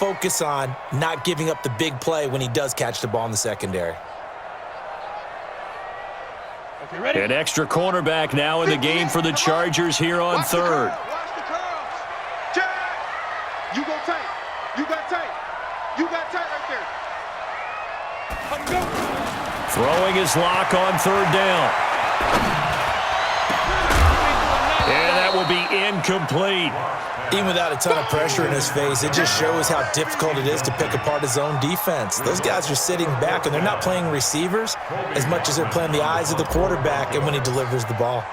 focus on not giving up the big play when he does catch the ball in the secondary. An extra cornerback now in the game for the Chargers here on third. Watch the curl. Check. You go tight. You got tight. You got tight right there. Throwing his lock on third down. And that will be incomplete. Even without a ton of pressure in his face, it just shows how difficult it is to pick apart his own defense. Those guys are sitting back, and they're not playing receivers as much as they're playing the eyes of the quarterback and when he delivers the ball.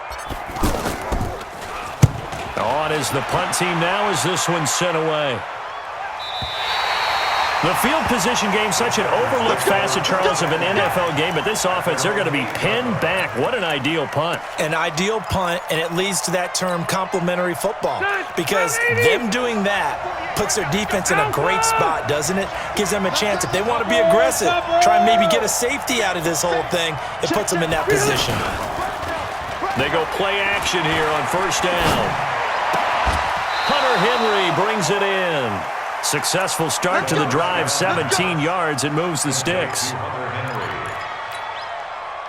On is the punt team now as this one's sent away. The field position game, such an overlooked facet, Charles, of an NFL game, but this offense, they're going to be pinned back. What an ideal punt. An ideal punt, and it leads to that term complementary football, because them doing that puts their defense in a great spot, doesn't it? Gives them a chance. If they want to be aggressive, try and maybe get a safety out of this whole thing, it puts them in that position. They go play action here on first down. Hunter Henry brings it in. Successful start to the drive, 17 yards, and moves the sticks.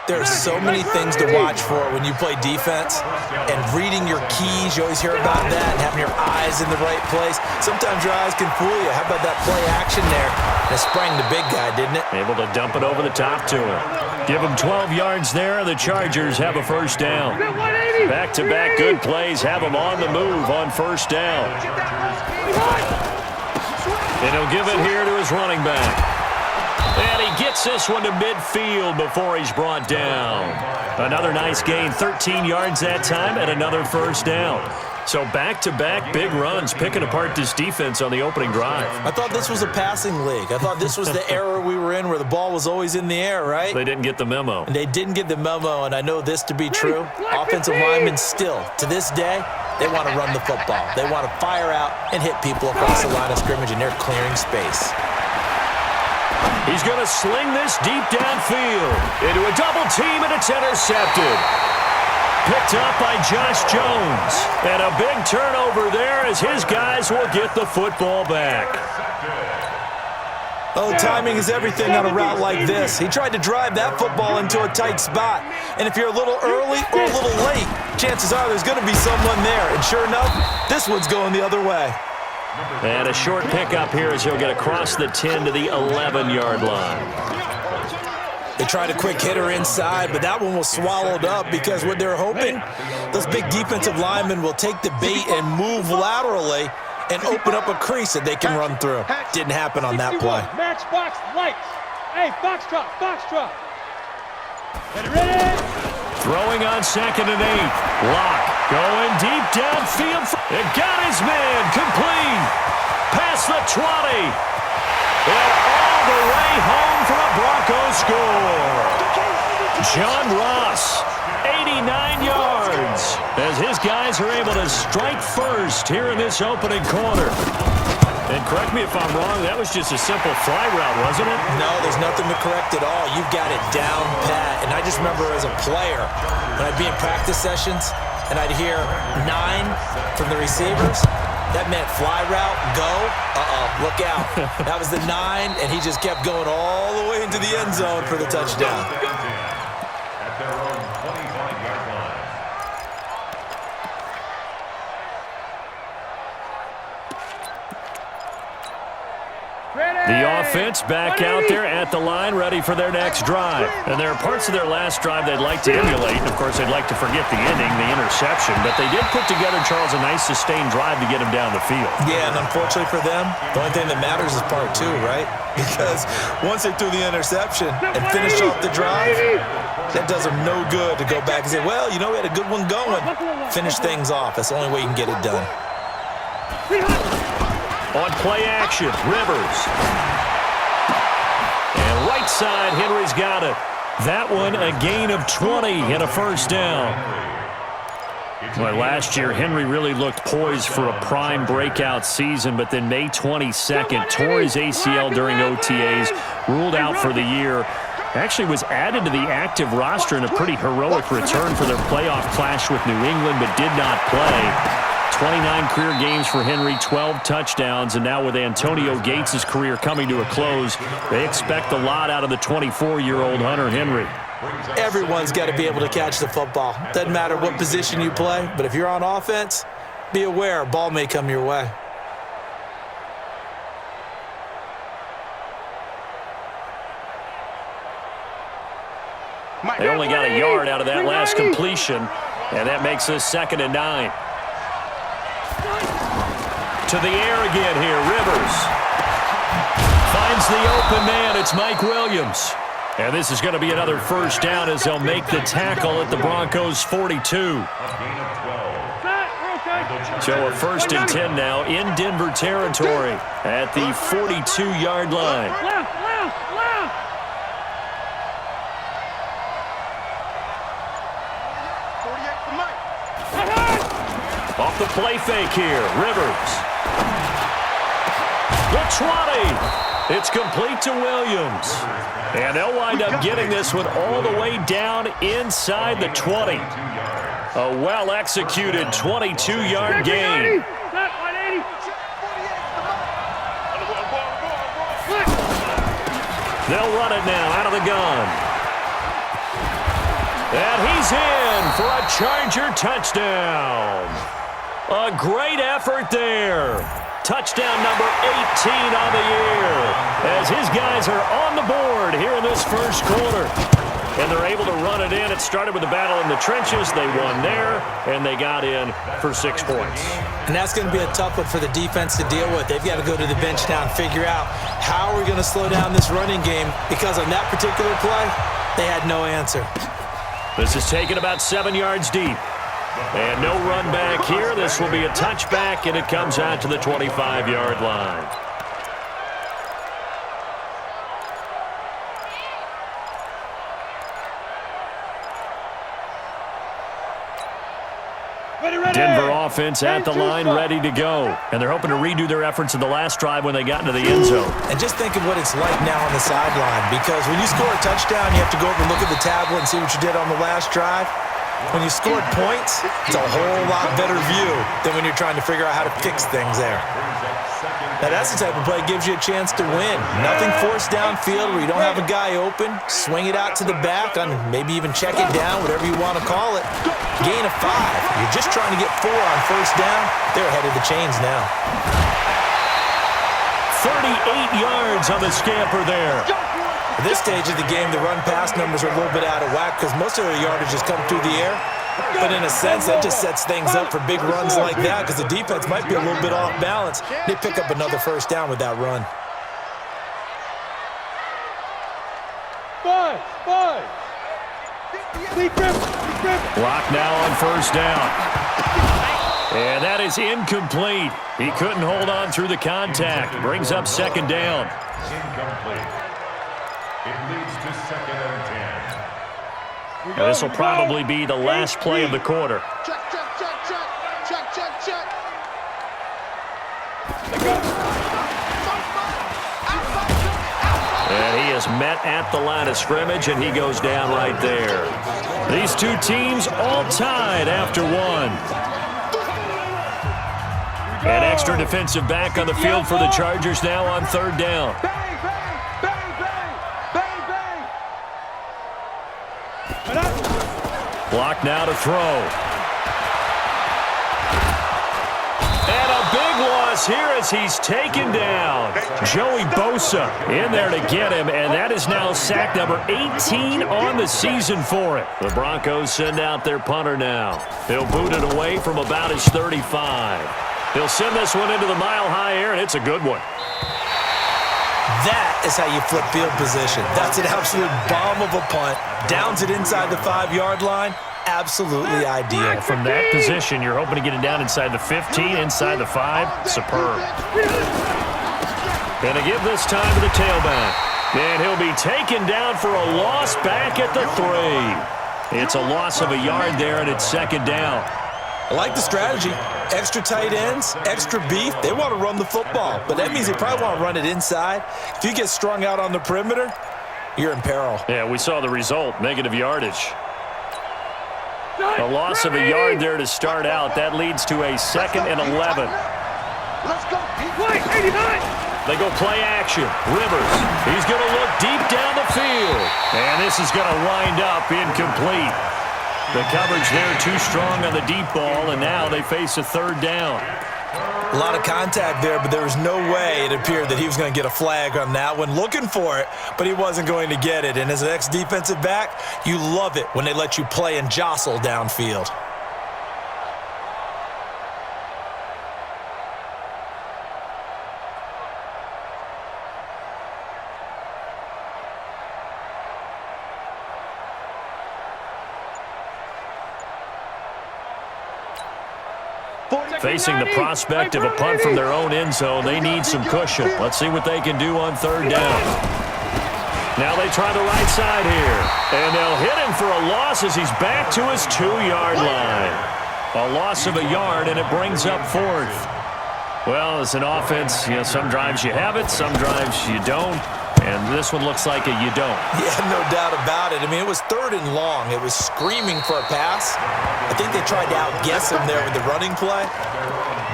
There are so many things to watch for when you play defense, and reading your keys, you always hear about that, and having your eyes in the right place. Sometimes your eyes can fool you. How about that play action there? And it sprang the big guy, didn't it? Able to dump it over the top to him. Give him 12 yards there. The Chargers have a first down. Back-to-back good plays have them on the move on first down. And he'll give it here to his running back. And he gets this one to midfield before he's brought down. Another nice gain, 13 yards that time, and another first down. So back-to-back big runs, picking apart this defense on the opening drive. I thought this was a passing league. I thought this was the era we were in where the ball was always in the air, right? They didn't get the memo. And they didn't get the memo, and I know this to be true. Offensive linemen still, to this day, they want to run the football. They want to fire out and hit people across the line of scrimmage, and they're clearing space. He's going to sling this deep downfield into a double team, and it's intercepted. Picked up by Josh Jones. And a big turnover there as his guys will get the football back. Oh, timing is everything on a route like this. He tried to drive that football into a tight spot. And if you're a little early or a little late, chances are there's going to be someone there. And sure enough, this one's going the other way. And a short pickup here as he'll get across the 10 to the 11-yard line. They tried a quick hitter inside, but that one was swallowed up because what they're hoping, those big defensive linemen will take the bait and move laterally and open up a crease that they can run through. Didn't happen on that play. Matchbox lights. Hey, foxtrot, foxtrot. Ready? Throwing on 2nd and 8. Lock going deep downfield. It got his man complete. Past the 20. And all the way home for a Broncos score. John Ross, 89 yards, as his guys are able to strike first here in this opening quarter. And correct me if I'm wrong, that was just a simple fly route, wasn't it? No, there's nothing to correct at all. You've got it down pat. And I just remember as a player, when I'd be in practice sessions, and I'd hear 9 from the receivers, that meant fly route, go, look out. That was the 9, and he just kept going all the way into the end zone for the touchdown. The offense back out there at the line, ready for their next drive. And there are parts of their last drive they'd like to emulate. Of course, they'd like to forget the ending, the interception. But they did put together, Charles, a nice sustained drive to get him down the field. Yeah, and unfortunately for them, the only thing that matters is part 2, right? Because once they threw the interception and finished off the drive, that does them no good to go back and say, well, you know, we had a good one going. Finish things off. That's the only way you can get it done. On play action, Rivers. And right side, Henry's got it. That one, a gain of 20 and a first down. Well, last year, Henry really looked poised for a prime breakout season, but then May 22nd, tore his ACL during OTAs, ruled out for the year. Actually was added to the active roster in a pretty heroic return for their playoff clash with New England, but did not play. 29 career games for Henry, 12 touchdowns, and now with Antonio Gates' career coming to a close, they expect a lot out of the 24-year-old Hunter Henry. Everyone's got to be able to catch the football. Doesn't matter what position you play, but if you're on offense, be aware a ball may come your way. They only got a yard out of that last completion, and that makes this 2nd and 9. To the air again here, Rivers. Finds the open man, it's Mike Williams. And this is going to be another first down as they'll make the tackle at the Broncos' 42. So a 1st and 10 now in Denver territory at the 42-yard line. Off the play fake here, Rivers. The 20. It's complete to Williams. And they'll wind up getting this one all the way down inside the 20. A well-executed 22-yard gain. They'll run it now out of the gun. And he's in for a Charger touchdown. A great effort there. Touchdown number 18 on the year as his guys are on the board here in this first quarter. And they're able to run it in. It started with a battle in the trenches. They won there, and they got in for 6 points. And that's going to be a tough one for the defense to deal with. They've got to go to the bench now and figure out how we're going to slow down this running game, because on that particular play, they had no answer. This is taken about 7 yards deep. And no run back here. This will be a touchback, and it comes out to the 25-yard line. Denver offense at the line, ready to go. And they're hoping to redo their efforts in the last drive when they got into the end zone. And just think of what it's like now on the sideline, because when you score a touchdown, you have to go over and look at the tablet and see what you did on the last drive. When you scored points, it's a whole lot better view than when you're trying to figure out how to fix things there. Now, that's the type of play that gives you a chance to win. Nothing forced downfield where you don't have a guy open. Swing it out to the back, on maybe even check it down, whatever you want to call it. Gain of 5. You're just trying to get 4 on first down. They're ahead of the chains now. 38 yards on the scamper there. At this stage of the game, the run-pass numbers are a little bit out of whack because most of their yardage has come through the air. But in a sense, that just sets things up for big runs like that because the defense might be a little bit off balance. They pick up another first down with that run. 5. Block now on first down. And that is incomplete. He couldn't hold on through the contact. Brings up 2nd down. Incomplete. It leads to 2nd and 10. Now, this will probably be the last play of the quarter. Check. And he is met at the line of scrimmage, and he goes down right there. These two teams all tied after 1. An extra defensive back on the field for the Chargers now on 3rd down. Block now to throw. And a big loss here as he's taken down. Joey Bosa in there to get him, and that is now sack number 18 on the season for it. The Broncos send out their punter now. He'll boot it away from about his 35. He'll send this one into the mile-high air, and it's a good one. That is how you flip field position. That's an absolute bomb of a punt. Downs it inside the 5-yard line. Absolutely ideal. From that position, you're hoping to get it down inside the 15, inside the 5. Superb. Going to give this time to the tailback. And he'll be taken down for a loss back at the 3. It's a loss of a yard there, and it's 2nd down. I like the strategy. Extra tight ends, extra beef. They want to run the football, but that means they probably want to run it inside. If you get strung out on the perimeter, you're in peril. Yeah, we saw the result, negative yardage. A loss of a yard there to start out. That leads to a 2nd and 11. Let's go. Play, 89. They go play action. Rivers, he's going to look deep down the field. And this is going to wind up incomplete. The coverage there too strong on the deep ball, and now they face a 3rd down. A lot of contact there, but there was no way it appeared that he was going to get a flag on that one. Looking for it, but he wasn't going to get it. And as an ex-defensive back, you love it when they let you play and jostle downfield. Facing the prospect of a punt from their own end zone, they need some cushion. Let's see what they can do on 3rd down. Now they try the right side here. And they'll hit him for a loss as he's back to his 2-yard line. A loss of a yard, and it brings up 4th. Well, as an offense, some drives you have it, some drives you don't. And this one looks like a you don't. Yeah, no doubt about it. I mean, it was 3rd and long. It was screaming for a pass. I think they tried to outguess him there with the running play.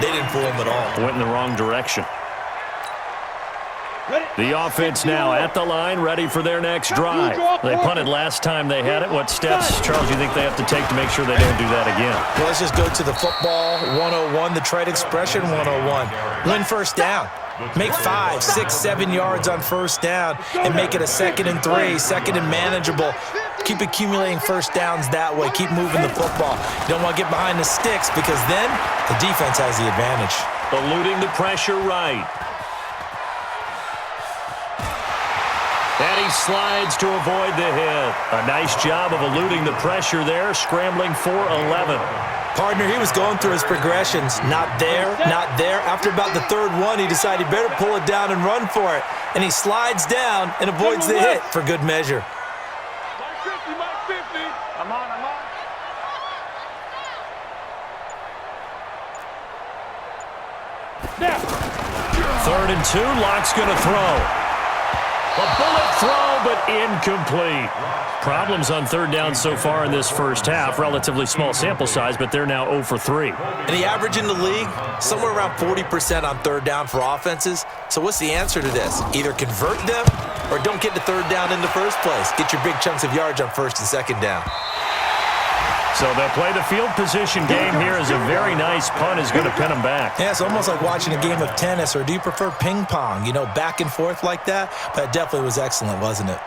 They didn't fool him at all. Went in the wrong direction. The offense now at the line, ready for their next drive. They punted last time they had it. What steps, Charles, do you think they have to take to make sure they don't do that again? Well, let's just go to the football 101, the trade expression 101. Win 1st down. Make 5, 6, 7 yards on 1st down and make it a 2nd and 3, 2nd and manageable. Keep accumulating 1st downs that way. Keep moving the football. You don't want to get behind the sticks because then the defense has the advantage. Eluding the pressure right. And he slides to avoid the hit. A nice job of eluding the pressure there, scrambling for 11. Partner, he was going through his progressions. Not there, not there. After about the 3rd one, he decided he better pull it down and run for it. And he slides down and avoids the hit for good measure. Mike 50, Mike 50. I'm on. 3rd and 2, Lock's going to throw. A bullet throw, but incomplete. Problems on 3rd down so far in this first half. Relatively small sample size, but they're now 0 for 3. And the average in the league, somewhere around 40% on 3rd down for offenses. So what's the answer to this? Either convert them or don't get to 3rd down in the first place. Get your big chunks of yards on 1st and 2nd down. So they'll play the field position game here as a very nice punt is going to pin them back. Yeah, it's almost like watching a game of tennis, or do you prefer ping pong? Back and forth like that? But it definitely was excellent, wasn't it?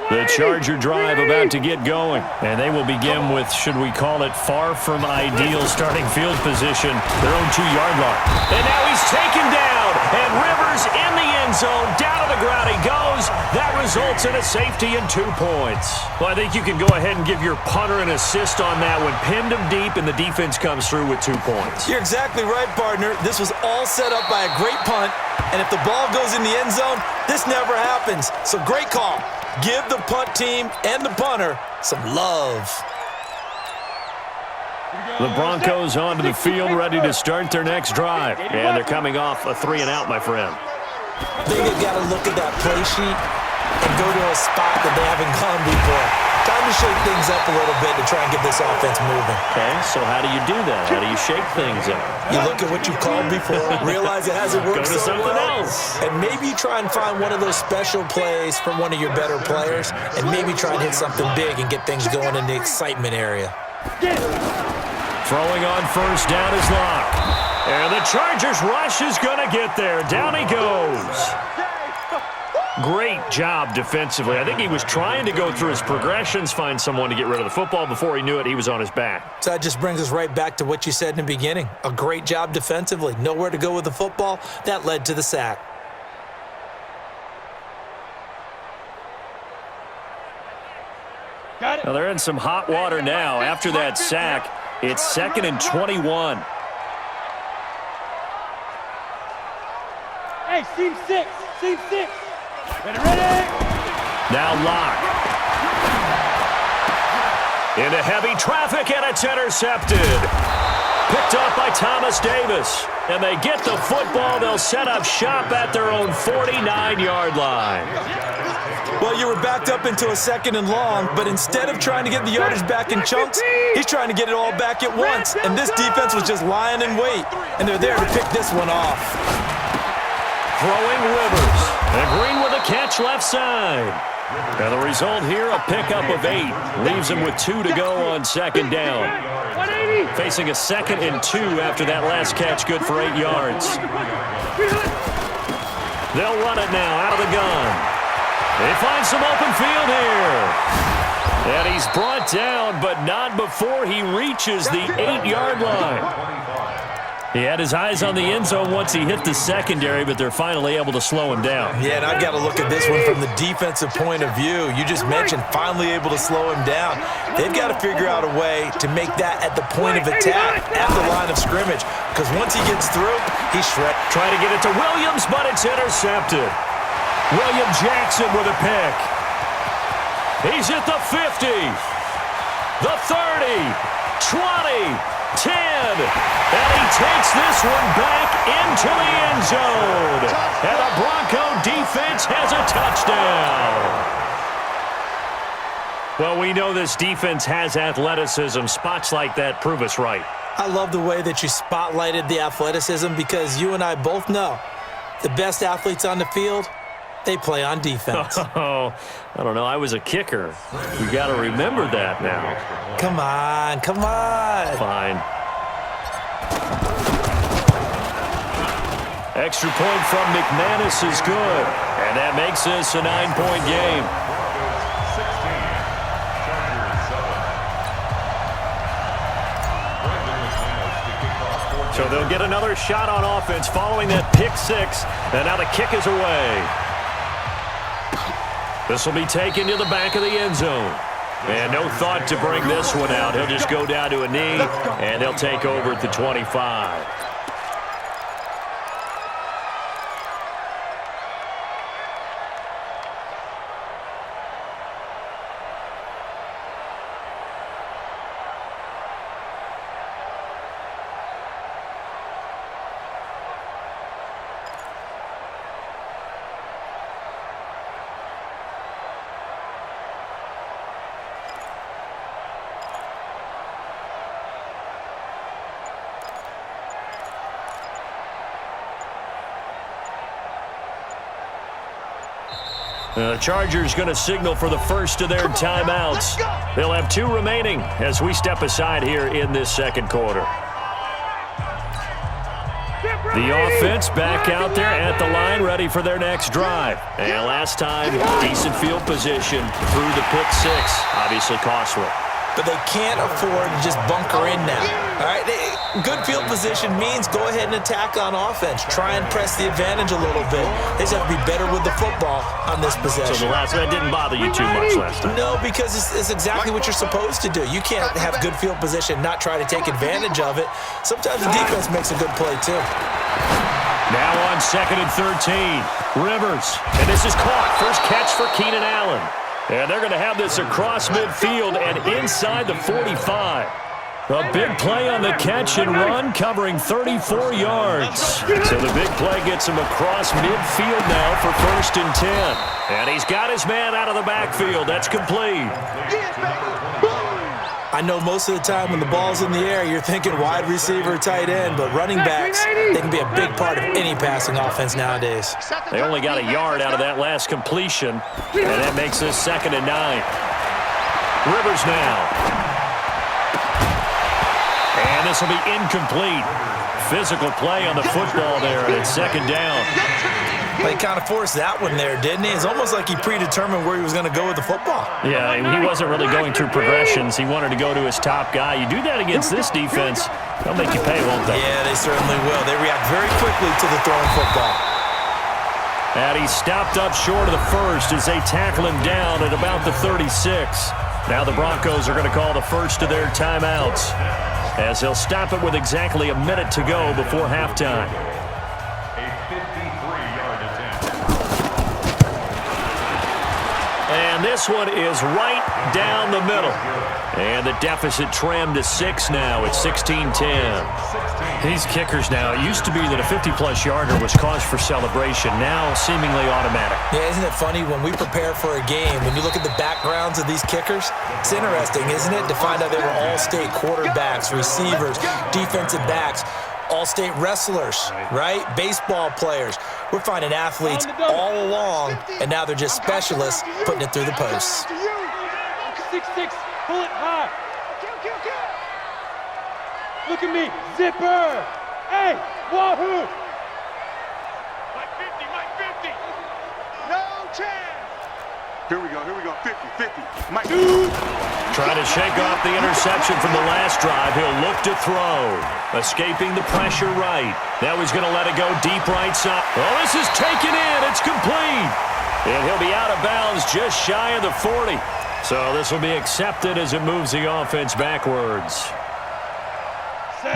The Charger drive about to get going. And they will begin with, should we call it, far from ideal starting field position, their own 2-yard line. And now he's taken down. And Rivers in the end zone. Down to the ground he goes. That results in a safety and 2 points. Well, I think you can go ahead and give your punter an assist on that one. Pinned him deep, and the defense comes through with 2 points. You're exactly right, partner. This was all set up by a great punt. And if the ball goes in the end zone, this never happens. So great call. Give the punt team and the punter some love. The Broncos onto the field, ready to start their next drive. And they're coming off a 3-and-out, my friend. I think they've got to look at that play sheet and go to a spot that they haven't gone before. Time to shake things up a little bit to try and get this offense moving. Okay, so how do you do that? How do you shake things up? You look at what you've called before, realize it hasn't worked Go to so something well, else. and maybe try and find one of those special plays from one of your better players, and maybe try and hit something big and get things going in the excitement area. Throwing on 1st down is Lock. And the Chargers rush is going to get there. Down he goes. Great job defensively. I think he was trying to go through his progressions, find someone to get rid of the football. Before he knew it, he was on his back. So that just brings us right back to what you said in the beginning. A great job defensively. Nowhere to go with the football. That led to the sack. Got it. Now they're in some hot water now. After that sack, it's 2nd and 21. Hey, seam 6. Seam 6. Ready. Now Lock. Into heavy traffic, and it's intercepted. Picked up by Thomas Davis. And they get the football. They'll set up shop at their own 49-yard line. Well, you were backed up into a 2nd and long, but instead of trying to get the yardage back in chunks, he's trying to get it all back at once. And this defense was just lying in wait, and they're there to pick this one off. Throwing Rivers. And Green with a catch left side. And the result here, a pickup of 8. Leaves him with 2 to go on 2nd down. Facing a 2nd and 2 after that last catch, good for 8 yards. They'll run it now out of the gun. They find some open field here. And he's brought down, but not before he reaches the 8-yard line. He had his eyes on the end zone once he hit the secondary, but they're finally able to slow him down. Yeah, and I've got to look at this one from the defensive point of view. You just mentioned finally able to slow him down. They've got to figure out a way to make that at the point of attack, at the line of scrimmage, because once he gets through, he's shredded. Trying to get it to Williams, but it's intercepted. William Jackson with a pick. He's at the 50, the 30, 20, 10, and he takes this one back into the end zone. And the Bronco defense has a touchdown. Well, we know this defense has athleticism. Spots like that prove us right. I love the way that you spotlighted the athleticism, because you and I both know the best athletes on the field, they play on defense. Oh, I don't know. I was a kicker. You got to remember that now. Come on, come on. Fine. Extra point from McManus is good. And that makes this a 9-point game. So they'll get another shot on offense following that pick 6. And now the kick is away. This will be taken to the back of the end zone. And no thought to bring this one out. He'll just go down to a knee, and they'll take over at the 25. The Chargers going to signal for the first of their timeouts. They'll have 2 remaining as we step aside here in this second quarter. The offense back out there at the line, ready for their next drive. And last time, decent field position through the pick 6. Obviously costly. But they can't afford to just bunker in now. All right, good field position means go ahead and attack on offense. Try and press the advantage a little bit. They just have to be better with the football on this possession. So the last one didn't bother you too much last time? No, because it's exactly what you're supposed to do. You can't have good field position, not try to take advantage of it. Sometimes the defense makes a good play too. Now on 2nd and 13, Rivers. And this is caught. First catch for Keenan Allen. And they're going to have this across midfield and inside the 45. A big play on the catch and run, covering 34 yards. So the big play gets him across midfield now for 1st and 10. And he's got his man out of the backfield. That's complete. I know most of the time when the ball's in the air, you're thinking wide receiver, tight end, but running backs, they can be a big part of any passing offense nowadays. They only got a yard out of that last completion, and that makes this 2nd and 9. Rivers now. And this will be incomplete. Physical play on the football there, and it's 2nd down. He kind of forced that one there, didn't he? It's almost like he predetermined where he was going to go with the football. Yeah, he wasn't really going through progressions. He wanted to go to his top guy. You do that against this defense, they'll make you pay, won't they? Yeah, they certainly will. They react very quickly to the throwing football. And he's stopped up short of the first as they tackle him down at about the 36. Now the Broncos are going to call the first of their timeouts as they'll stop it with exactly a minute to go before halftime. And And this one is right down the middle. And the deficit trimmed to 6 now. It's 16-10. These kickers now, it used to be that a 50-plus yarder was cause for celebration. Now seemingly automatic. Yeah, isn't it funny when we prepare for a game, when you look at the backgrounds of these kickers, it's interesting, isn't it, to find out they were all-state quarterbacks, receivers, defensive backs, all-state wrestlers, right? Baseball players. We're finding athletes all along, and now they're just specialists putting it through the posts. 6'6", pull it high. Look at me, zipper. Hey, wahoo. Mike 50. No chance. Here we go, 50. Mike. Trying to shake off the interception from the last drive. He'll look to throw. Escaping the pressure right. Now he's going to let it go deep right side. Oh, this is taken in. It's complete. And he'll be out of bounds just shy of the 40. So this will be accepted as it moves the offense backwards.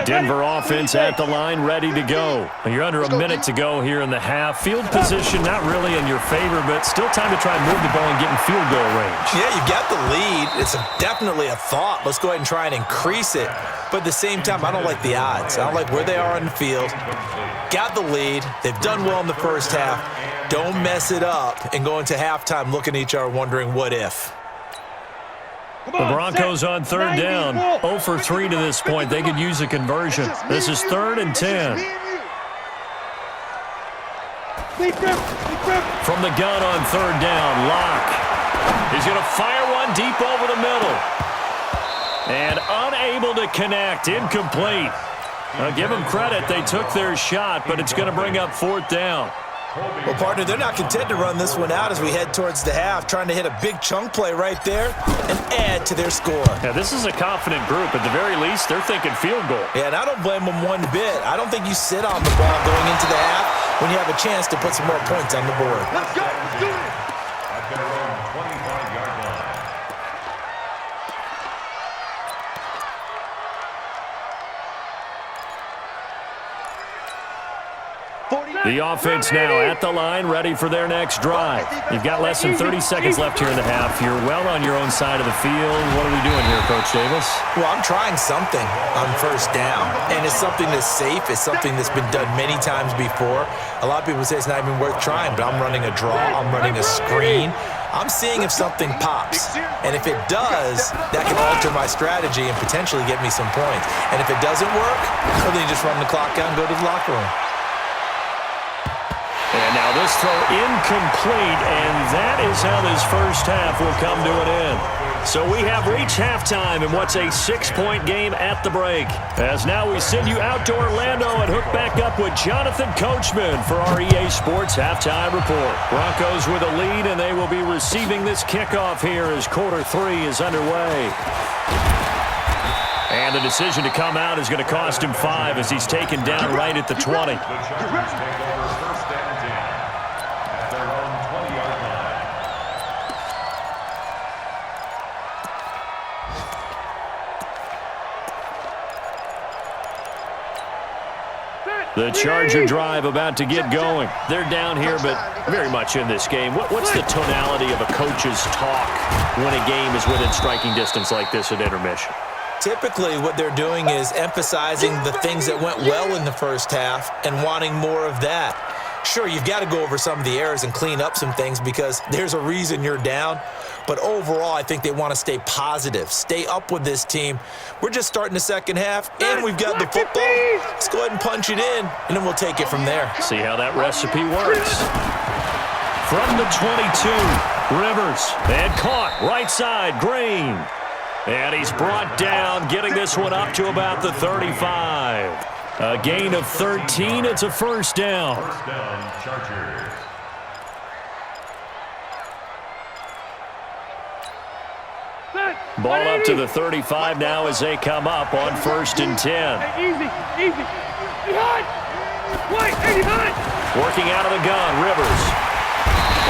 Denver offense at the line, ready to go. You're under a minute to go here in the half. Field position not really in your favor, but still time to try and move the ball and get in field goal range. Yeah, you've got the lead. It's definitely a thought. Let's go ahead and try and increase it. But at the same time, I don't like the odds. I don't like where they are on the field. Got the lead. They've done well in the first half. Don't mess it up and go into halftime looking at each other wondering what if. The Broncos on third down. 0 for 3 to this point. They could use a conversion. This is 3rd and 10. From the gun on third down, Locke. He's going to fire one deep over the middle. And unable to connect. Incomplete. Give them credit. They took their shot, but it's going to bring up 4th down. Well, partner, they're not content to run this one out as we head towards the half, trying to hit a big chunk play right there and add to their score. Yeah, this is a confident group. At the very least, they're thinking field goal. Yeah, and I don't blame them one bit. I don't think you sit on the ball going into the half when you have a chance to put some more points on the board. Let's go. Let's do it. The offense now at the line, ready for their next drive. You've got less than 30 seconds left here in the half. You're well on your own side of the field. What are we doing here, Coach Davis? Well, I'm trying something on first down, and it's something that's safe. It's something that's been done many times before. A lot of people say it's not even worth trying, but I'm running a draw. I'm running a screen. I'm seeing if something pops, and if it does, that can alter my strategy and potentially get me some points. And if it doesn't work, well, then you just run the clock out and go to the locker room. And now this throw incomplete, and that is how this first half will come to an end. So we have reached halftime in what's a 6-point game at the break. As now we send you out to Orlando and hook back up with Jonathan Coachman for our EA Sports Halftime Report. Broncos with a lead, and they will be receiving this kickoff here as quarter 3 is underway. And the decision to come out is going to cost him 5 as he's taken down right at the 20. The Charger drive about to get going. They're down here, but very much in this game. What's the tonality of a coach's talk when a game is within striking distance like this at intermission? Typically, what they're doing is emphasizing the things that went well in the first half and wanting more of that. Sure, you've got to go over some of the errors and clean up some things because there's a reason you're down. But overall, I think they want to stay positive, stay up with this team. We're just starting the second half, and we've got the football. Let's go ahead and punch it in, and then we'll take it from there. See how that recipe works. From the 22, Rivers, and caught right side, Green. And he's brought down, getting this one up to about the 35. A gain of 13. It's a first down. First down, Chargers. Ball up to the 35 now as they come up on 1st and 10. Easy. Behind. Wait, behind. Working out of the gun, Rivers.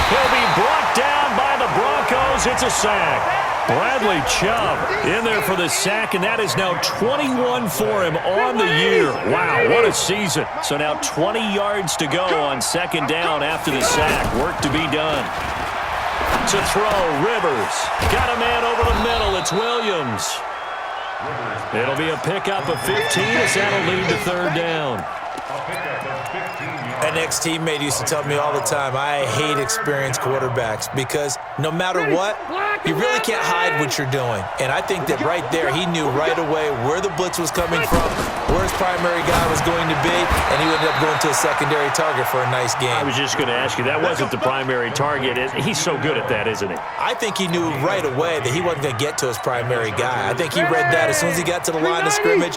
He'll be brought down by the Broncos. It's a sack. Bradley Chubb in there for the sack, and that is now 21 for him on the year. Wow, what a season. So now 20 yards to go on 2nd down after the sack. Work to be done. To throw, Rivers. Got a man over the middle. It's Williams. It'll be a pickup of 15 as that'll lead to third down. An ex-teammate used to tell me all the time, I hate experienced quarterbacks because no matter what, you really can't hide what you're doing. And I think that right there, he knew right away where the blitz was coming from, where his primary guy was going to be, and he ended up going to a secondary target for a nice game. I was just going to ask you, that wasn't the primary target. He's so good at that, isn't he? I think he knew right away that he wasn't going to get to his primary guy. I think he read that as soon as he got to the line of scrimmage,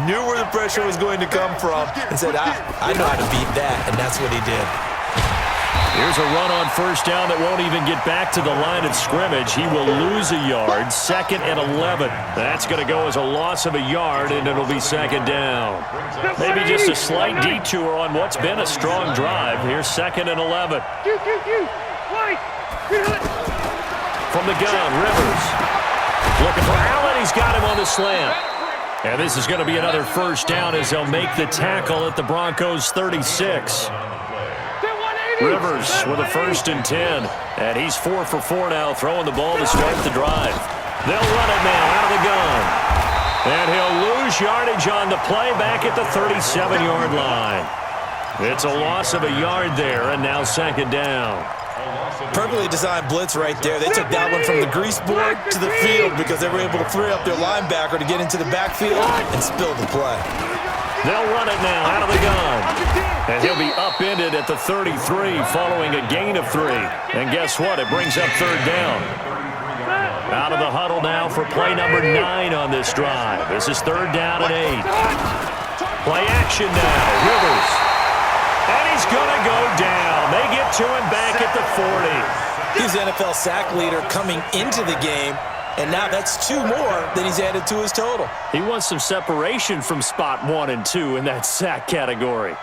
knew where the pressure was going to come from, and said, I know how to beat that, and that's what he did. Here's a run on first down that won't even get back to the line of scrimmage. He will lose a yard, 2nd and 11. That's going to go as a loss of a yard, and it'll be 2nd down. Maybe just a slight detour on what's been a strong drive. Here's 2nd and 11. From the gun, Rivers. Looking for Allen. He's got him on the slant. And this is going to be another first down as they'll make the tackle at the Broncos' 36. Rivers with a 1st and 10. And he's 4 for 4 now, throwing the ball to start the drive. They'll run it now out of the gun. And he'll lose yardage on the play back at the 37-yard line. It's a loss of a yard there, and now 2nd down. Perfectly designed blitz right there. They took that one from the grease board to the field because they were able to free up their linebacker to get into the backfield and spill the play. They'll run it now out of the gun. And he'll be upended at the 33 following a gain of 3. And guess what? It brings up 3rd down. Out of the huddle now for play number 9 on this drive. This is 3rd down and 8. Play action now. Rivers. And he's going to go down. They get to him back at the 40. He's the NFL sack leader coming into the game, and now that's 2 more than he's added to his total. He wants some separation from spot 1 and 2 in that sack category.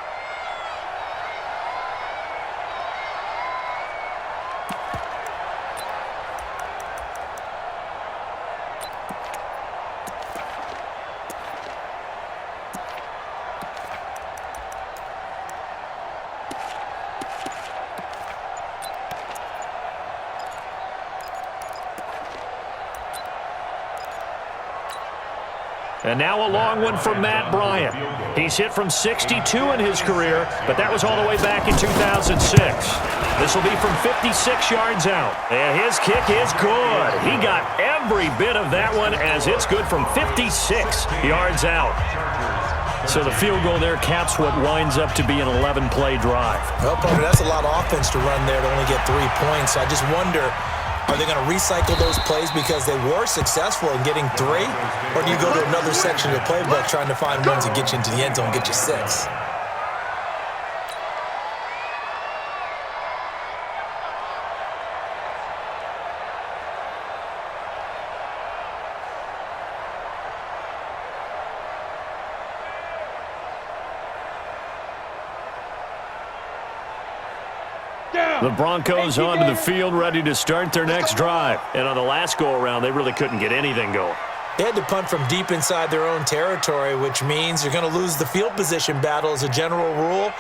And now a long one for Matt Bryant. He's hit from 62 in his career, but that was all the way back in 2006. This will be from 56 yards out. And his kick is good. He got every bit of that one as it's good from 56 yards out. So the field goal there caps what winds up to be an 11-play drive. Well, partner, that's a lot of offense to run there to only get 3 points. I just wonder, are they going to recycle those plays because they were successful in getting 3? Or do you go to another section of the playbook trying to find ones that get you into the end zone and get you 6? The Broncos onto the field, ready to start their next drive. And on the last go-around, they really couldn't get anything going. They had to punt from deep inside their own territory, which means you're going to lose the field position battle as a general rule.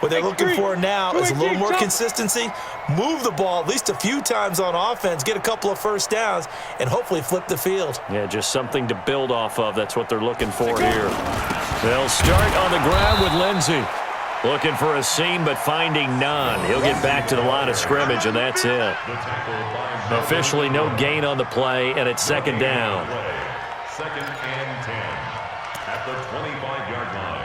What they're looking for now is a little more consistency, move the ball at least a few times on offense, get a couple of first downs, and hopefully flip the field. Yeah, just something to build off of. That's what they're looking for here. They'll start on the ground with Lindsey. Looking for a seam, but finding none. He'll get back to the line of scrimmage, and that's it. Officially no gain on the play, and it's 2nd down. 2nd and 10 at the 25-yard line.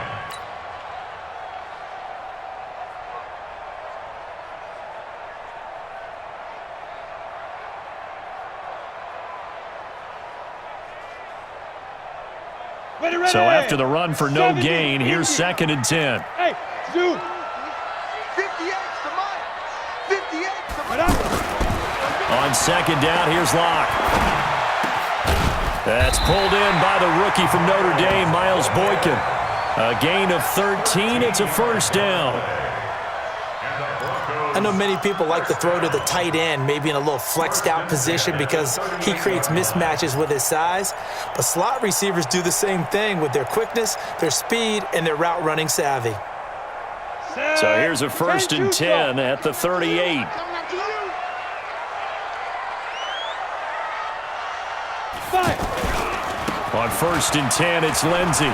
So after the run for no gain, here's 2nd and 10. Hey, Stu. 58 to Mike. 58 to Mike. On 2nd down, here's Locke. That's pulled in by the rookie from Notre Dame, Miles Boykin. A gain of 13. It's a first down. I know many people like to throw to the tight end, maybe in a little flexed out position because he creates mismatches with his size. But slot receivers do the same thing with their quickness, their speed, and their route running savvy. So here's a 1st and 10 at the 38. Fire. On 1st and 10, it's Lindsey.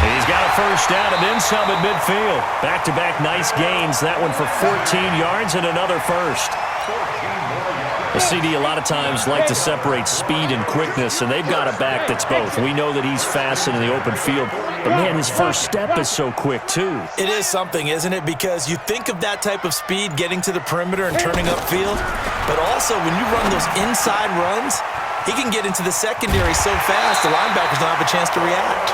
He's got a first down and then some at midfield. Back-to-back nice gains. That one for 14 yards and another first. The CD a lot of times like to separate speed and quickness, and they've got a back that's both. We know that he's fast in the open field, but, man, his first step is so quick, too. It is something, isn't it? Because you think of that type of speed getting to the perimeter and turning upfield, but also when you run those inside runs, he can get into the secondary so fast the linebackers don't have a chance to react.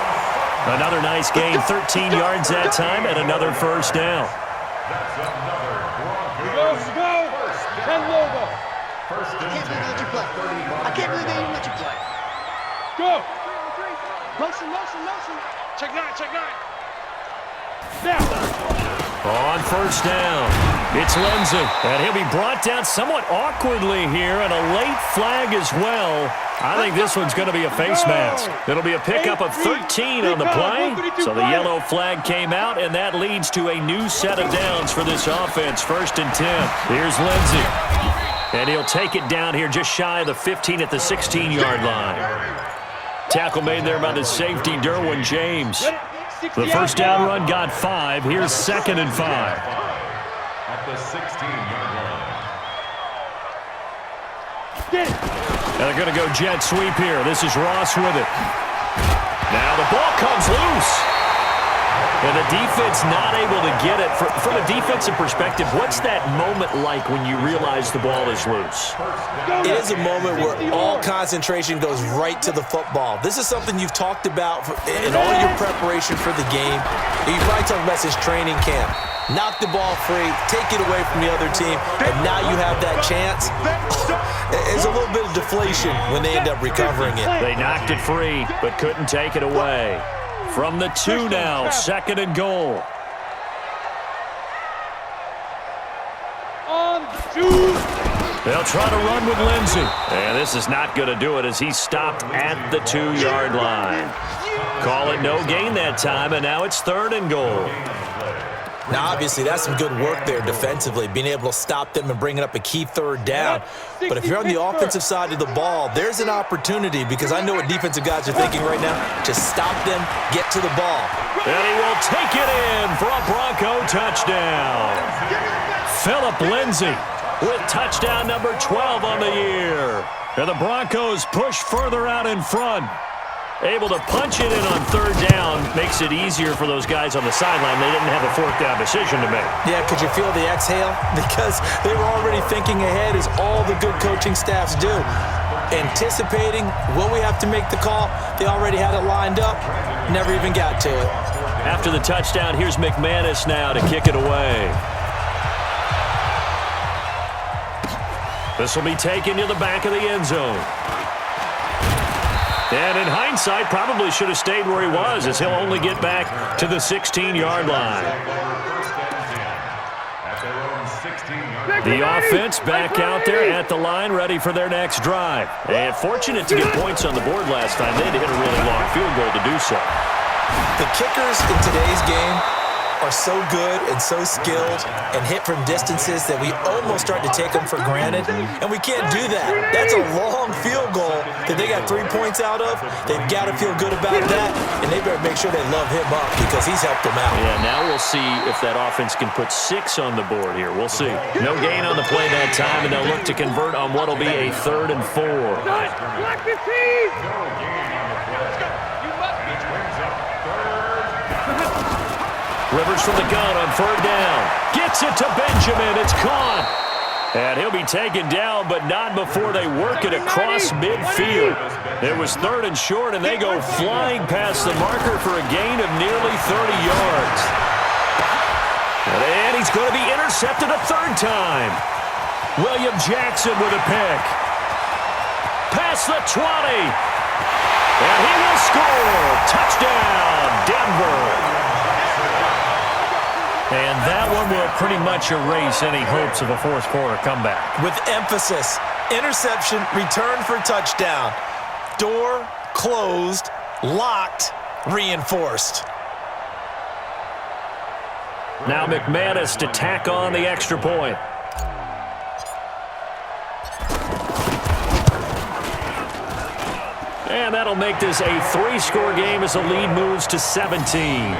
Another nice gain, 13 yards that time, and another first down. Go. And over. I can't believe they even let you play. Go. Motion. Check nine. Now. On first down, it's Lindsey, and he'll be brought down somewhat awkwardly here, and a late flag as well. I think this one's going to be a face mask. It'll be a pickup of 13 on the play, so the yellow flag came out, and that leads to a new set of downs for this offense. 1st and 10. Here's Lindsey, and he'll take it down here just shy of the 15 at the 16-yard line. Tackle made there by the safety, Derwin James. The first down run got 5. Here's 2nd and 5. At the 16-yard line. Get it. And they're going to go jet sweep here. This is Ross with it. Now the ball comes loose. And the defense not able to get it. From a defensive perspective, what's that moment like when you realize the ball is loose? It is a moment where all concentration goes right to the football. This is something you've talked about in all your preparation for the game. You probably talked about this training camp. Knock the ball free, take it away from the other team, and now you have that chance. There's a little bit of deflation when they end up recovering it. They knocked it free, but couldn't take it away. From the 2 now, 2nd and goal. On 2. They'll try to run with Lindsey. And this is not going to do it as he's stopped at the 2-yard line. Call it no gain that time, and now it's 3rd and goal. Now, obviously, that's some good work there defensively, being able to stop them and bringing up a key 3rd down. But if you're on the offensive side of the ball, there's an opportunity because I know what defensive guys are thinking right now. Just stop them, get to the ball. And he will take it in for a Bronco touchdown. Phillip Lindsey with touchdown number 12 on the year. And the Broncos push further out in front. Able to punch it in on 3rd down makes it easier for those guys on the sideline. They didn't have a 4th down decision to make. Yeah, could you feel the exhale? Because they were already thinking ahead, as all the good coaching staffs do. Anticipating, will we have to make the call? They already had it lined up, never even got to it. After the touchdown, here's McManus now to kick it away. This will be taken to the back of the end zone. And in hindsight, probably should have stayed where he was, as he'll only get back to the 16-yard line. The offense back out there at the line, ready for their next drive. And fortunate to get points on the board last time. They had to hit a really long field goal to do so. The kickers in today's game are so good and so skilled and hit from distances that we almost start to take them for granted, and we can't do that. That's a long field goal that they got 3 points out of. They've got to feel good about that, and they better make sure they love him up because he's helped them out. Yeah, now we'll see if that offense can put 6 on the board here. We'll see. No gain on the play that time, and they'll look to convert on what'll be a 3rd and 4. Black 15. Rivers from the gun on 3rd down. Gets it to Benjamin. It's caught. And he'll be taken down, but not before they work it across midfield. It was 3rd and short, and they go flying past the marker for a gain of nearly 30 yards. And he's going to be intercepted a 3rd time. William Jackson with a pick. Past the 20. And he will score. Touchdown, Denver. And that one will pretty much erase any hopes of a 4th quarter comeback. With emphasis, interception, return for touchdown. Door closed, locked, reinforced. Now McManus to tack on the extra point. And that'll make this a 3-score game as the lead moves to 17.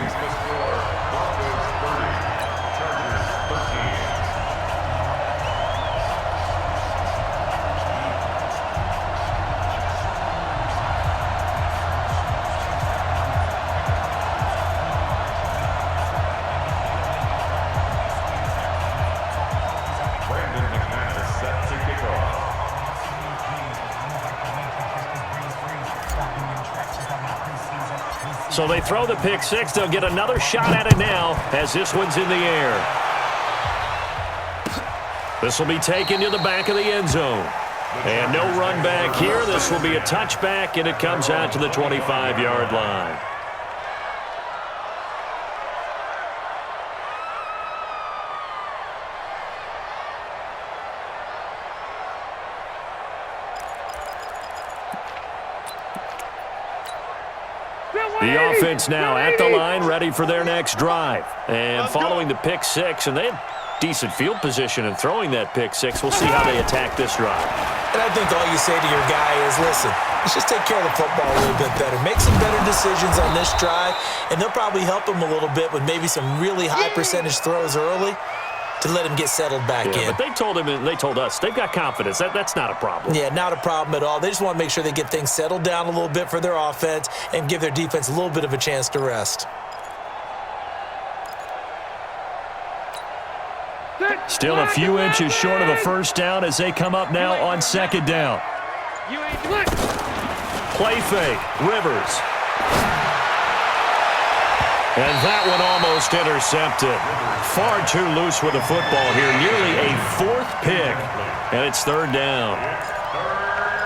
So they throw the pick six. They'll get another shot at it now as this one's in the air. This will be taken to the back of the end zone. And no run back here. This will be a touchback, and it comes out to the 25-yard line. The offense now at the line, ready for their next drive. And following the pick six, and they had decent field position in throwing that pick six. We'll see how they attack this drive. And I think all you say to your guy is, listen, let's just take care of the football a little bit better. Make some better decisions on this drive, and they'll probably help him a little bit with maybe some really high percentage throws early to let him get settled back in. But they told him and they told us they've got confidence. That's not a problem. Yeah, not a problem at all. They just want to make sure they get things settled down a little bit for their offense and give their defense a little bit of a chance to rest. Still a few inches short of a first down as they come up now on second down. Play fake, Rivers. And that one almost intercepted. Far too loose with the football here. Nearly a fourth pick. And it's third down.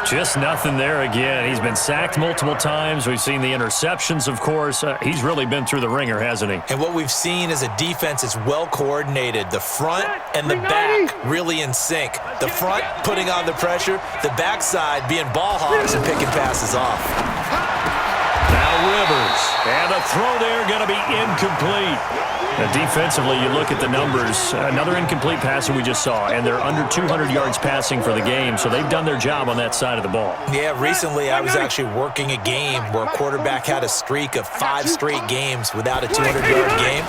Just nothing there again. He's been sacked multiple times. We've seen the interceptions, of course. He's really been through the ringer, hasn't he? And what we've seen is a defense that's well coordinated. The front and the back really in sync. The front putting on the pressure. The backside being ball hogs and picking passes off. Now Rivers. And a throw there going to be incomplete. And defensively, you look at the numbers. Another incomplete pass that we just saw, and they're under 200 yards passing for the game, so they've done their job on that side of the ball. Yeah, recently I was actually working a game where a quarterback had a streak of 5 straight games without a 200-yard game,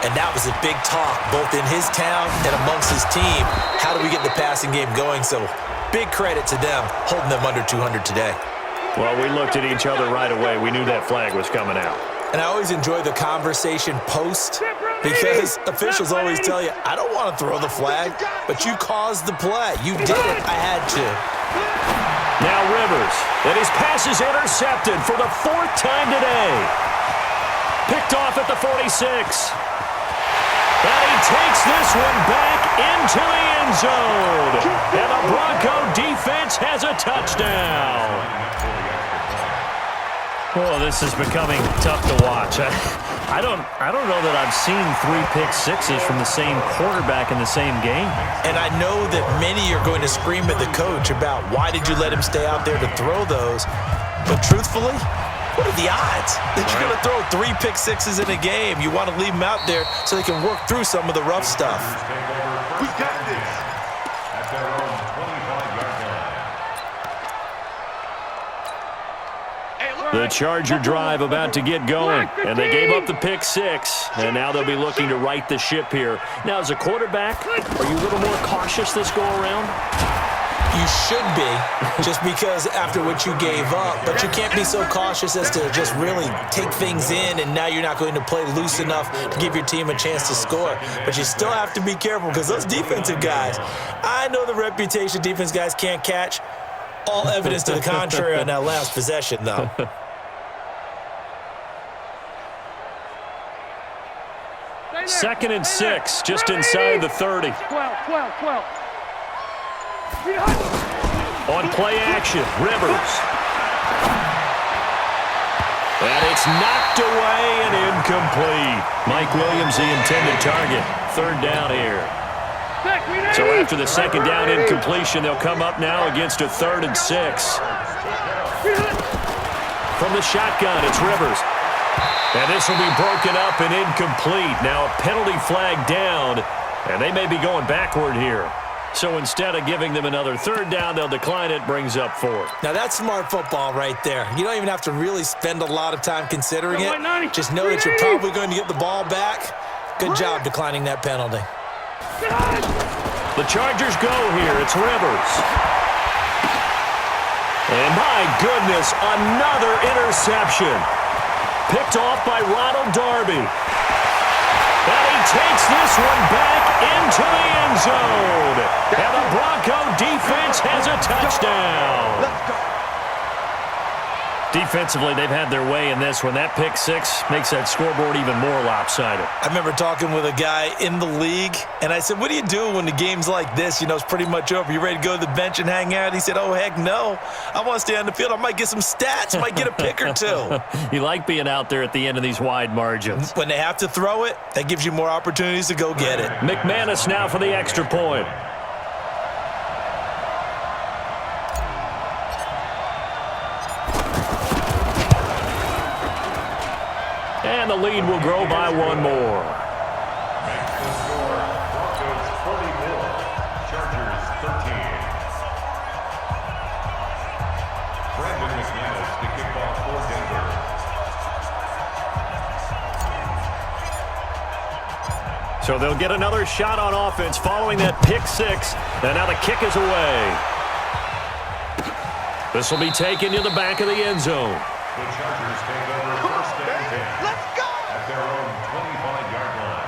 and that was a big talk both in his town and amongst his team. How do we get the passing game going? So big credit to them holding them under 200 today. Well, we looked at each other right away. We knew that flag was coming out. And I always enjoy the conversation post because officials always tell you, I don't want to throw the flag, but you caused the play. You did it. I had to. Now Rivers, and his pass is intercepted for the 4th time today. Picked off at the 46. And he takes this one back into the end zone. And the Bronco defense has a touchdown. Oh, this is becoming tough to watch. I don't know that I've seen 3 pick sixes from the same quarterback in the same game. And I know that many are going to scream at the coach about why did you let him stay out there to throw those. But truthfully, what are the odds that you're going to throw 3 pick sixes in a game? You want to leave them out there so they can work through some of the rough stuff. We got this. At their own 25-yard line. The Charger drive about to get going, and they gave up the pick six, and now they'll be looking to right the ship here. Now, as a quarterback, are you a little more cautious this go-around? You should be, just because after what you gave up, but you can't be so cautious as to just really take things in, and now you're not going to play loose enough to give your team a chance to score. But you still have to be careful because those defensive guys, I know the reputation defense guys can't catch. All evidence to the contrary on that last possession, though. Second and 6, just inside the 30. 12. On play action, Rivers. And it's knocked away and incomplete. Mike Williams, the intended target. Third down here. So after the second down incompletion, they'll come up now against a 3rd and 6. From the shotgun, it's Rivers. And this will be broken up and incomplete. Now a penalty flag down, and they may be going backward here. So instead of giving them another third down, they'll decline it, brings up fourth. Now, that's smart football right there. You don't even have to really spend a lot of time considering it. Just know that you're probably going to get the ball back. Good job declining that penalty. The Chargers go here. It's Rivers. And my goodness, another interception. Picked off by Ronald Darby. And he takes this one back into the end zone. And the Bronco defense has a touchdown. Let's go. Defensively, they've had their way in this one. That pick six makes that scoreboard even more lopsided. I remember talking with a guy in the league, and I said, what do you do when the game's like this? You know, it's pretty much over. You ready to go to the bench and hang out? He said, oh, heck no. I want to stay on the field. I might get some stats. I might get a pick or two. You like being out there at the end of these wide margins. When they have to throw it, that gives you more opportunities to go get it. McManus now for the extra point. And the lead will grow by one more. Makes the score Broncos 44, Chargers 13. Brandon McManus to kick off for Denver. So they'll get another shot on offense following that pick six. And now the kick is away. This will be taken to the back of the end zone. The Chargers take over first and 10 Let's go. at their own 25-yard line.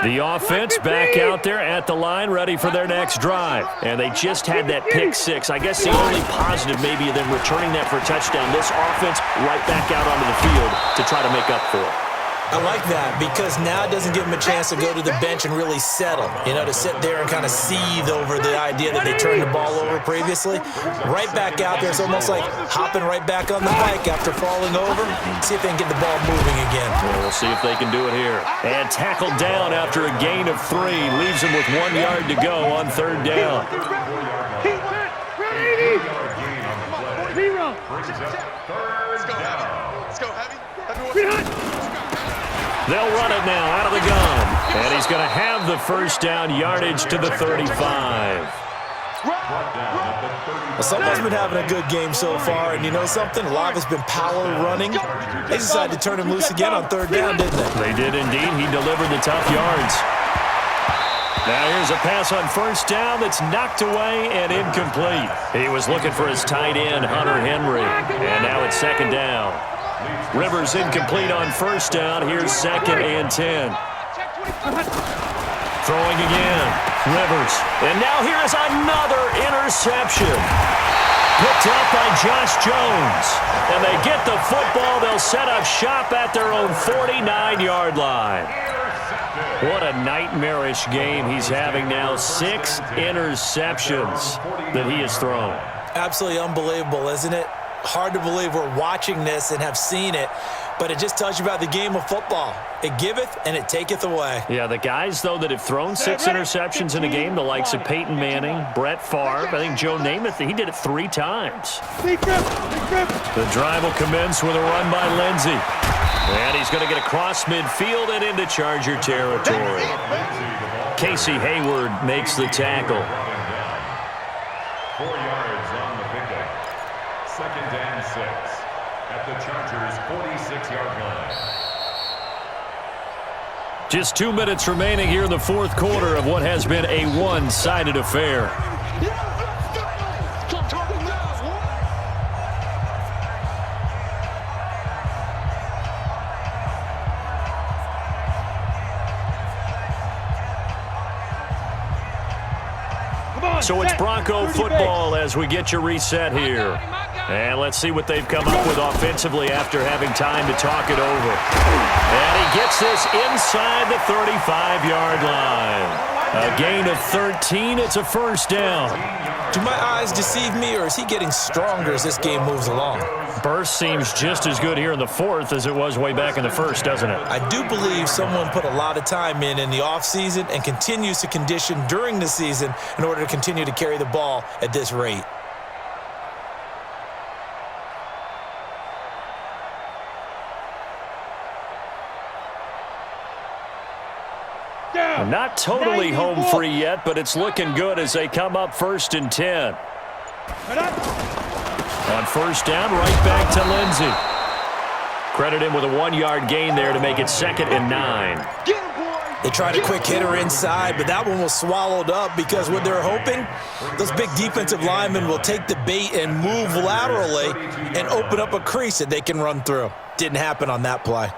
The offense back out there at the line, ready for their next drive. And they just had that pick six. I guess the only positive maybe of them returning that for a touchdown. This offense right back out onto the field to try to make up for it. I like that because now it doesn't give them a chance to go to the bench and really settle, you know, to sit there and kind of seethe over the idea that they turned the ball over previously. Right back out there. It's almost like hopping right back on the bike after falling over. See if they can get the ball moving again. Well, we'll see if they can do it here. And tackled down after a gain of 3. Leaves them with 1 yard to go on third down. He went. 80. Zero. Brings up third down. Let's go, Heavy. They'll run it now out of the gun. And he's going to have the first down, yardage to the 35. Well, someone's been having a good game so far, and you know something? A lot of it's been power running. They decided to turn him loose again on third down, didn't they? They did indeed. He delivered the tough yards. Now here's a pass on first down that's knocked away and incomplete. He was looking for his tight end, Hunter Henry. And now it's second down. Rivers incomplete on first down. Here's second and 10. Throwing again. Rivers. And now here is another interception. Picked up by Josh Jones. And they get the football. They'll set up shop at their own 49-yard line. What a nightmarish game he's having now. 6 interceptions that he has thrown. Absolutely unbelievable, isn't it? Hard to believe we're watching this and have seen it, but it just tells you about the game of football. It giveth and it taketh away. Yeah, the guys, though, that have thrown 6 interceptions in a game, the likes of Peyton Manning, Brett Favre, I think Joe Namath, he did it 3 times. The drive will commence with a run by Lindsey. And he's going to get across midfield and into Charger territory. Casey Hayward makes the tackle. 4 yards on the pickup. Second and 6 at the Chargers' 46-yard line. Just 2 minutes remaining here in the fourth quarter of what has been a one-sided affair. So it's Bronco football as we get you reset here. And let's see what they've come up with offensively after having time to talk it over. And he gets this inside the 35-yard line. A gain of 13. It's a first down. Do my eyes deceive me, or is he getting stronger as this game moves along? Burst seems just as good here in the fourth as it was way back in the first, doesn't it? I do believe someone put a lot of time in the offseason and continues to condition during the season in order to continue to carry the ball at this rate. Down. Not totally 94. home free yet, but it's looking good as they come up 1st and 10. On 1st down, right back to Lindsey. Credit him with a 1-yard gain there to make it 2nd and 9. Get him, boy. They tried a quick hitter inside, but that one was swallowed up because what they're hoping, those big defensive linemen will take the bait and move laterally and open up a crease that they can run through. Didn't happen on that play.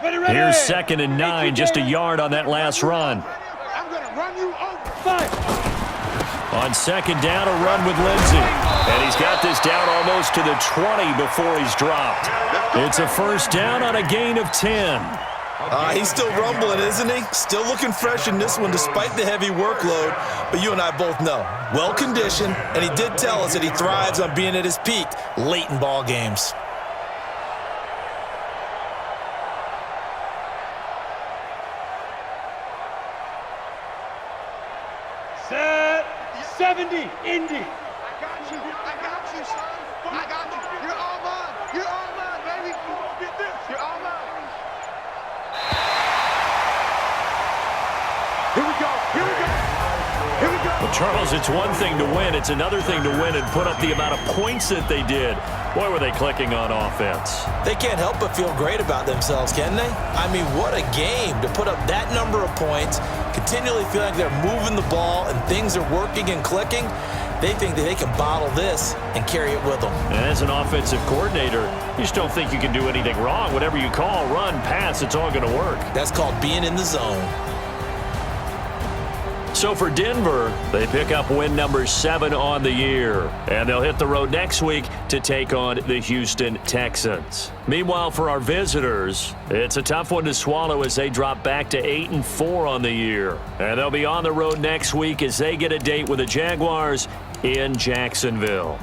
Ready. Here's 2nd and 9, just a yard on that last run. I'm going to run you over. 5. On 2nd down, a run with Lindsey. And he's got this down almost to the 20 before he's dropped. It's a 1st down on a gain of 10. He's still rumbling, isn't he? Still looking fresh in this one despite the heavy workload. But you and I both know, well-conditioned, and he did tell us that he thrives on being at his peak late in ball games. Set. 70. Indy. I got you. I got you, son. I got you. You're all mine. You're all mine, baby. Get this. You're all mine. Here we go. Here we go. Here we go. Well, Charles, it's one thing to win. It's another thing to win and put up the amount of points that they did. Boy, were they clicking on offense. They can't help but feel great about themselves, can they? I mean, what a game to put up that number of points, continually feel like they're moving the ball and things are working and clicking. They think that they can bottle this and carry it with them. And as an offensive coordinator, you just don't think you can do anything wrong. Whatever you call, run, pass, it's all going to work. That's called being in the zone. So for Denver, they pick up win number 7 on the year. And they'll hit the road next week to take on the Houston Texans. Meanwhile, for our visitors, it's a tough one to swallow as they drop back to 8-4 on the year. And they'll be on the road next week as they get a date with the Jaguars in Jacksonville.